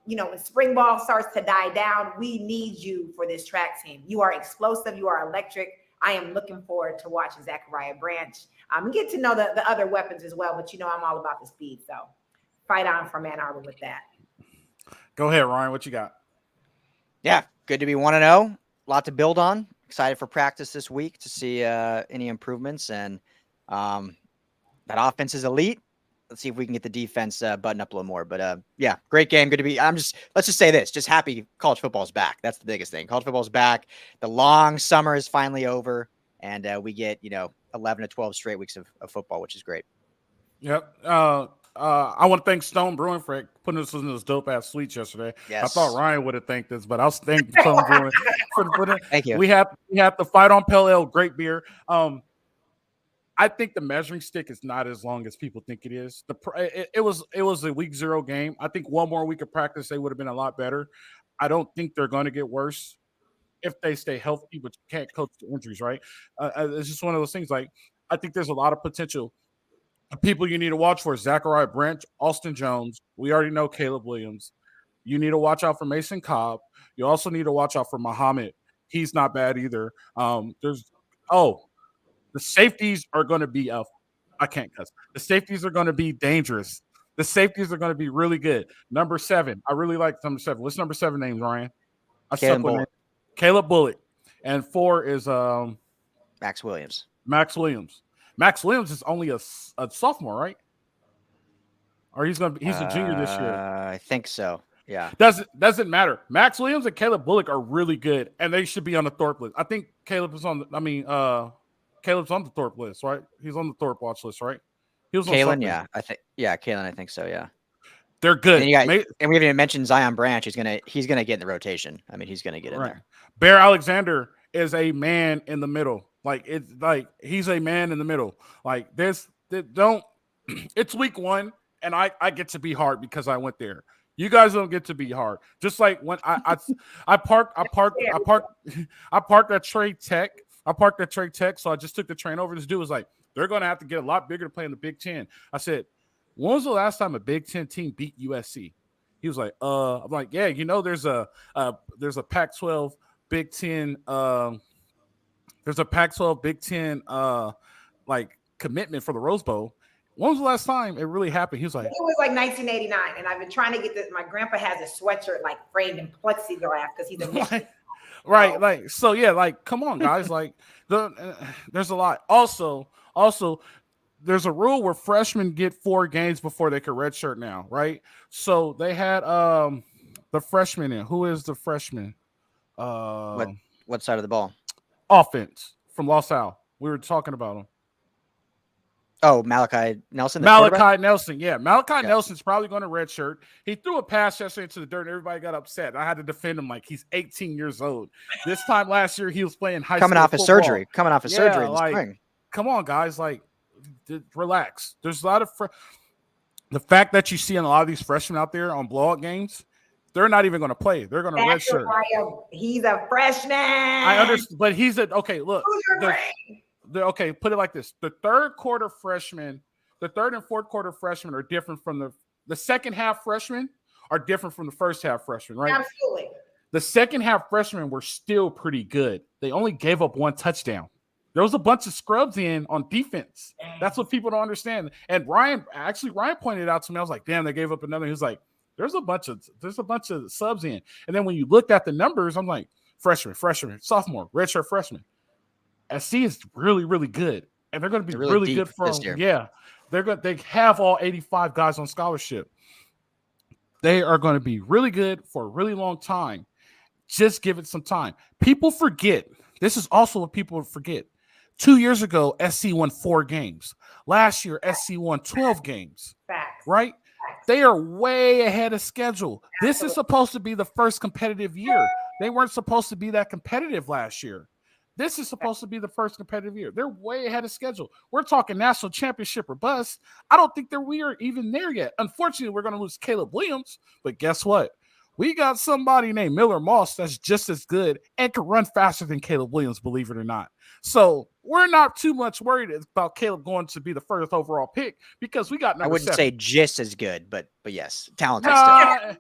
When spring ball starts to die down, we need you for this track team. You are explosive. You are electric. I am looking forward to watching Zechariah Branch and get to know the other weapons as well. But, I'm all about the speed. So fight on from Ann Arbor with that. Go ahead, Ryan. What you got? Yeah, good to be 1-0. A lot to build on. Excited for practice this week to see any improvements. And that offense is elite. Let's see if we can get the defense button up a little more. But great game. Good to be. Let's just say this. Just happy college football is back. That's the biggest thing. College football is back. The long summer is finally over, and we get 11 to 12 straight weeks of football, which is great. Yep. I want to thank Stone Brewing for putting us in this dope ass suite yesterday. Yes. I thought Ryan would have thanked us, but I'll thank Stone Brewing for putting it. Thank you. We have the Fight on Pale Ale, great beer. I think the measuring stick is not as long as people think it is. It was a week 0 game. I think one more week of practice, they would have been a lot better. I don't think they're going to get worse if they stay healthy, but you can't coach the injuries, right? It's just one of those things. Like, I think there's a lot of potential. The people you need to watch for: Zechariah Branch, Austin Jones. We already know Caleb Williams. You need to watch out for Mason Cobb. You also need to watch out for Muhammad. He's not bad either. The safeties are going to be I can't cuss. The safeties are going to be dangerous. The safeties are going to be really good. Number 7. I really like number 7. What's number 7 name, Ryan? Caleb Bullock. And 4 is Max Williams. Max Williams is only a sophomore, right? Or he's a junior this year. I think so. Yeah. Doesn't matter. Max Williams and Caleb Bullock are really good, and they should be on the Thorpe list. I think Caleb's on the Thorpe list, right? He's on the Thorpe watch list, right? He was Kalen, Kalen, I think so, yeah. They're good. And we haven't even mentioned Zion Branch. He's gonna get in the rotation. I mean, he's gonna get in there. Bear Alexander is a man in the middle. He's a man in the middle. It's week 1, and I get to be hard because I went there. You guys don't get to be hard. Just like when I parked at Trade Tech. So I just took the train over. This dude was like, they're going to have to get a lot bigger to play in the Big Ten. I said, when was the last time a Big Ten team beat USC? He was like, I'm like, yeah, there's a Pac-12 Big Ten, there's a Pac-12 Big Ten commitment for the Rose Bowl. When was the last time it really happened? He was like, it was like 1989, and I've been trying to get this. My grandpa has a sweatshirt framed in plexiglass because he's a Michigan. Right. So yeah, come on, guys. There's a lot. Also, there's a rule where freshmen get 4 games before they can redshirt now, right? So they had the freshman in. Who is the freshman? What side of the ball? Offense from Los Al. We were talking about him. Oh, Malachi Nelson. Nelson, yeah. Nelson's probably going to redshirt. He threw a pass yesterday into the dirt, and everybody got upset. I had to defend him like he's 18 years old. This time last year, he was playing high school football. Coming off his surgery in the spring. Come on, guys. Relax. There's a lot of the fact that you see in a lot of these freshmen out there on blowout games, they're not even going to play. They're going to redshirt. He's a freshman. I understand, but okay, look. Okay, put it like this. The third and fourth quarter freshmen are different from the second half freshmen are different from the first half freshmen, right? Absolutely. The second half freshmen were still pretty good. They only gave up 1 touchdown. There was a bunch of scrubs in on defense. That's what people don't understand. And Ryan pointed out to me, I was like, damn, they gave up another. He was like, there's a bunch of subs in. And then when you looked at the numbers, I'm like, freshman, sophomore, redshirt freshman. SC is really, really good, and they're going to be really good for them. Yeah, they have all 85 guys on scholarship. They are going to be really good for a really long time. Just give it some time. People forget. This is also what people forget. 2 years ago, SC won 4 games. Last year, SC won 12 games. Facts. Right? They are way ahead of schedule. This is supposed to be the first competitive year. They weren't supposed to be that competitive last year. This is supposed to be the first competitive year. They're way ahead of schedule. We're talking national championship or bust. I don't think that we are even there yet. Unfortunately, we're going to lose Caleb Williams, but guess what? We got somebody named Miller Moss that's just as good and can run faster than Caleb Williams, believe it or not. So we're not too much worried about Caleb going to be the first overall pick because we got number 7. I wouldn't say just as good, but yes, talented still.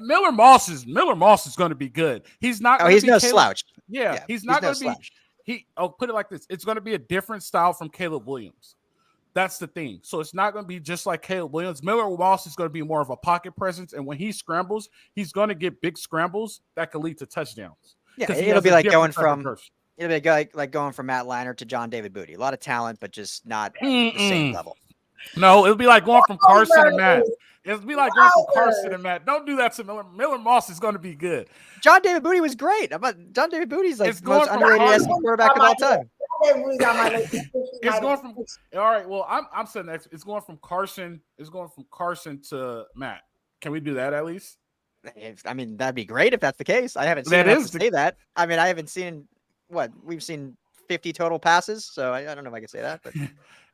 Miller Moss is going to be good. He's not. He's no slouch. Yeah, he's not going to be. Put it like this: it's going to be a different style from Caleb Williams. That's the thing. So it's not going to be just like Caleb Williams. Miller Moss is going to be more of a pocket presence, and when he scrambles, he's going to get big scrambles that could lead to touchdowns. Yeah, it'll be like going from Matt Leinart to John David Booty. A lot of talent, but just not the same level. No, it'll be like going from Carson to Matt. It'll be like going from Carson and Matt. Don't do that to Miller. Miller Moss is going to be good. John David Booty was great. John David Booty's like the most underrated SC quarterback of all time. It's going from all right. Well, I'm saying that it's going from Carson. It's going from Carson to Matt. Can we do that at least? I mean, that'd be great if that's the case. I haven't seen say that. I mean, I haven't seen we've seen 50 total passes, so I don't know if I can say that, but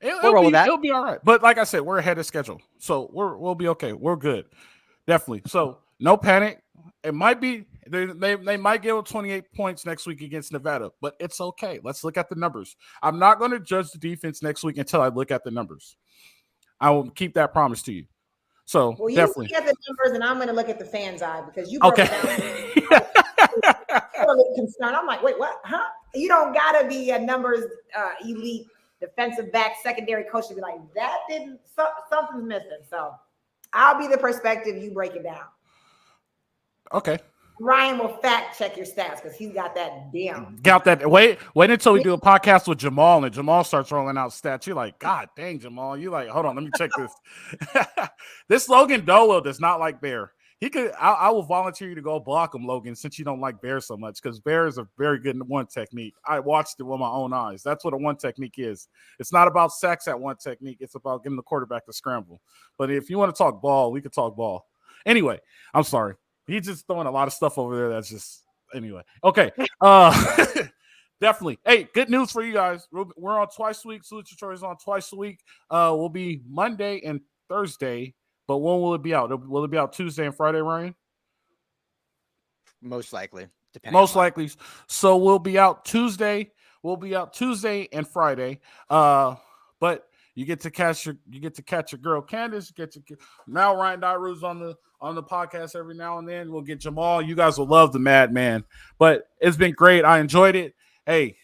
it'll be all right. But like I said, we're ahead of schedule, so we'll be okay. We're good, definitely. So no panic. It might be they might give up 28 points next week against Nevada, but it's okay. Let's look at the numbers. I'm not going to judge the defense next week until I look at the numbers. I will keep that promise to you. So Well, you definitely. look at the numbers, and I'm going to look at the fans' eye because you broke Okay. it down. I'm a little concerned. I'm like, wait, what? Huh? You don't got to be a numbers elite defensive back, secondary coach to be like, that didn't, something's missing. So I'll be the perspective, you break it down. Okay. Ryan will fact check your stats because he's got that down. Got that. Wait until we do a podcast with Jamal and Jamal starts rolling out stats. You're like, God dang, Jamal. You like, hold on, let me check this. This Logan Dolo does not like Bear. He could. I will volunteer you to go block him, Logan, since you don't like Bear so much, because Bear is a very good one technique. I watched it with my own eyes. That's what a one technique is. It's not about sacks at one technique. It's about getting the quarterback to scramble. But if you want to talk ball, we could talk ball. Anyway, I'm sorry. He's just throwing a lot of stuff over there. That's just anyway. Okay. Definitely. Hey, good news for you guys. We're on twice a week. Salute to Troy's on twice a week. We'll be Monday and Thursday. But when will it be out? Will it be out Tuesday and Friday, Ryan? Most likely. Most likely. So we'll be out Tuesday. We'll be out Tuesday and Friday. But you get to catch your girl Candice. Now Ryan Dyru's on the podcast every now and then. We'll get Jamal. You guys will love the Madman. But it's been great. I enjoyed it. Hey,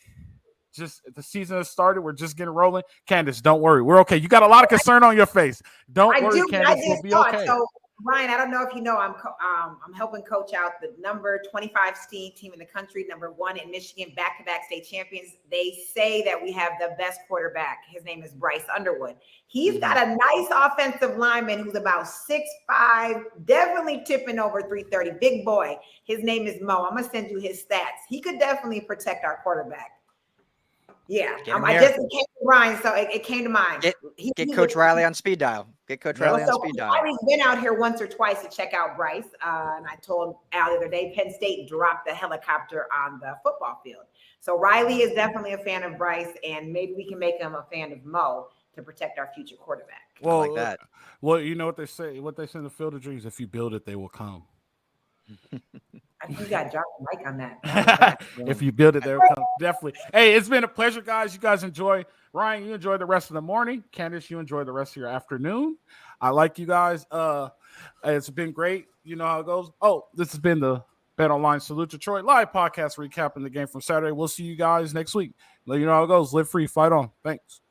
just the season has started. We're just getting rolling. Candice, don't worry. We're okay. You got a lot of concern on your face. Don't worry, Candice. We'll be okay. So Ryan, I don't know if you know, I'm helping coach out the number 25 team in the country, number 1 in Michigan, back-to-back state champions. They say that we have the best quarterback. His name is Bryce Underwood. He's got a nice offensive lineman who's about 6'5", definitely tipping over 330, big boy. His name is Mo. I'm gonna send you his stats. He could definitely protect our quarterback. Yeah, I just came to Ryan, so it came to mind. Get Coach Riley on speed dial. Get Coach Riley on speed dial. Riley's been out here once or twice to check out Bryce, and I told Al the other day, Penn State dropped the helicopter on the football field. So Riley is definitely a fan of Bryce, and maybe we can make him a fan of Mo to protect our future quarterback. Well, I like that. Well, you know what they say in the Field of Dreams: if you build it, they will come. I think you got to drop the mic on that. If you build it, they'll come. Definitely. Hey, it's been a pleasure, guys. You guys enjoy. Ryan, you enjoy the rest of the morning. Candice, you enjoy the rest of your afternoon. I like you guys. It's been great. You know how it goes. Oh, this has been the Bet Online Salute Detroit live podcast recapping the game from Saturday. We'll see you guys next week. Let you know how it goes. Live free, fight on. Thanks.